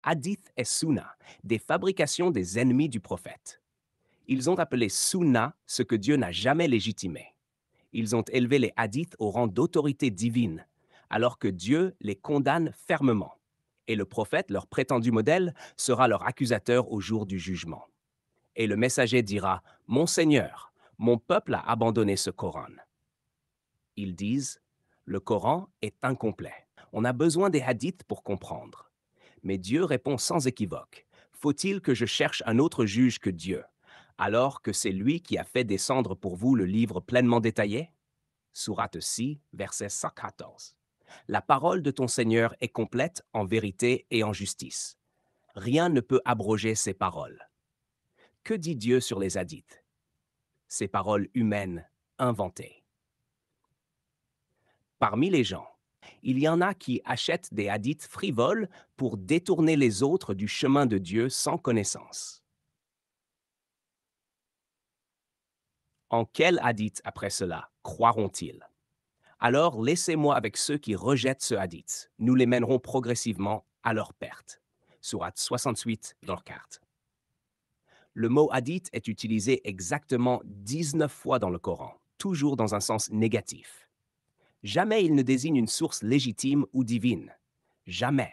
hadith et sunna, des fabrications des ennemis du prophète. Ils ont appelé sunna ce que Dieu n'a jamais légitimé. Ils ont élevé les hadiths au rang d'autorité divine, alors que Dieu les condamne fermement. Et le prophète, leur prétendu modèle, sera leur accusateur au jour du jugement. Et le messager dira, Mon Seigneur, mon peuple a abandonné ce Coran. Ils disent, le Coran est incomplet. On a besoin des hadiths pour comprendre. Mais Dieu répond sans équivoque, Faut-il que je cherche un autre juge que Dieu, alors que c'est lui qui a fait descendre pour vous le livre pleinement détaillé? Sourate 6, verset 114. La parole de ton Seigneur est complète en vérité et en justice. Rien ne peut abroger ses paroles. Que dit Dieu sur les hadiths? Ces paroles humaines inventées. Parmi les gens, il y en a qui achètent des hadiths frivoles pour détourner les autres du chemin de Dieu sans connaissance. En quel hadith après cela croiront-ils? Alors laissez-moi avec ceux qui rejettent ce hadith. Nous les mènerons progressivement à leur perte. Sourate 68 dans la carte. Le mot hadith est utilisé exactement 19 fois dans le Coran, toujours dans un sens négatif. Jamais il ne désigne une source légitime ou divine. Jamais.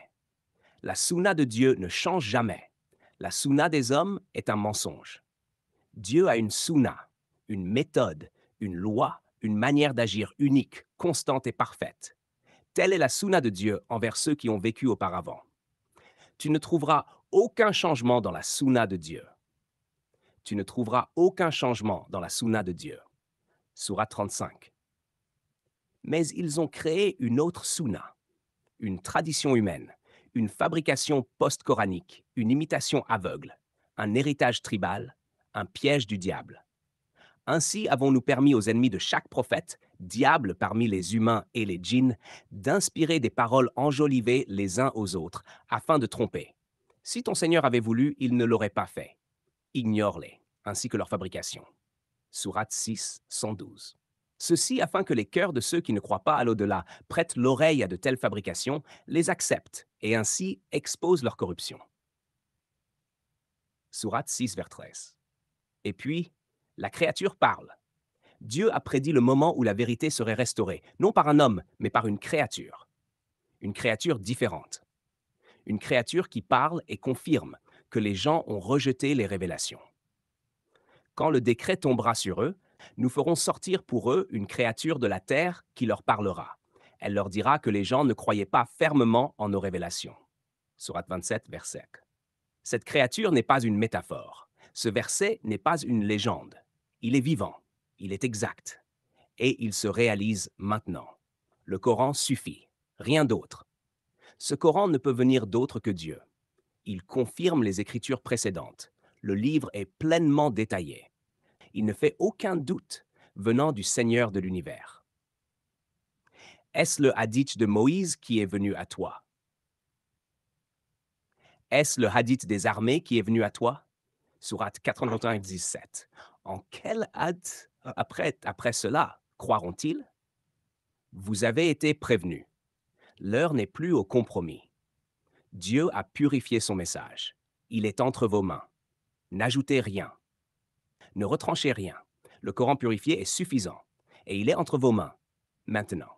La sunna de Dieu ne change jamais. La sunna des hommes est un mensonge. Dieu a une sunna, une méthode, une loi, une manière d'agir unique, constante et parfaite. Telle est la sunna de Dieu envers ceux qui ont vécu auparavant. Tu ne trouveras aucun changement dans la sunna de Dieu. Tu ne trouveras aucun changement dans la sunna de Dieu. Sourate 35. Mais ils ont créé une autre sunna, une tradition humaine, une fabrication post-coranique, une imitation aveugle, un héritage tribal, un piège du diable. Ainsi avons-nous permis aux ennemis de chaque prophète, diables parmi les humains et les djinns, d'inspirer des paroles enjolivées les uns aux autres, afin de tromper. Si ton Seigneur avait voulu, il ne l'aurait pas fait. Ignore-les, ainsi que leur fabrication. Sourate 6, 112. Ceci afin que les cœurs de ceux qui ne croient pas à l'au-delà prêtent l'oreille à de telles fabrications, les acceptent et ainsi exposent leur corruption. Sourate 6, vers 13. Et puis, la créature parle. Dieu a prédit le moment où la vérité serait restaurée, non par un homme, mais par une créature différente, une créature qui parle et confirme que les gens ont rejeté les révélations. Quand le décret tombera sur eux, nous ferons sortir pour eux une créature de la terre qui leur parlera. Elle leur dira que les gens ne croyaient pas fermement en nos révélations. Sourate 27, verset 5. Cette créature n'est pas une métaphore. Ce verset n'est pas une légende. Il est vivant, il est exact, et il se réalise maintenant. Le Coran suffit, rien d'autre. Ce Coran ne peut venir d'autre que Dieu. Il confirme les écritures précédentes. Le livre est pleinement détaillé. Il ne fait aucun doute venant du Seigneur de l'univers. Est-ce le hadith de Moïse qui est venu à toi? Est-ce le hadith des armées qui est venu à toi? Sourate 81, 17. En quel hadith après cela croiront-ils? Vous avez été prévenus. L'heure n'est plus au compromis. Dieu a purifié son message. Il est entre vos mains. N'ajoutez rien. Ne retranchez rien. Le Coran purifié est suffisant. Et il est entre vos mains, maintenant.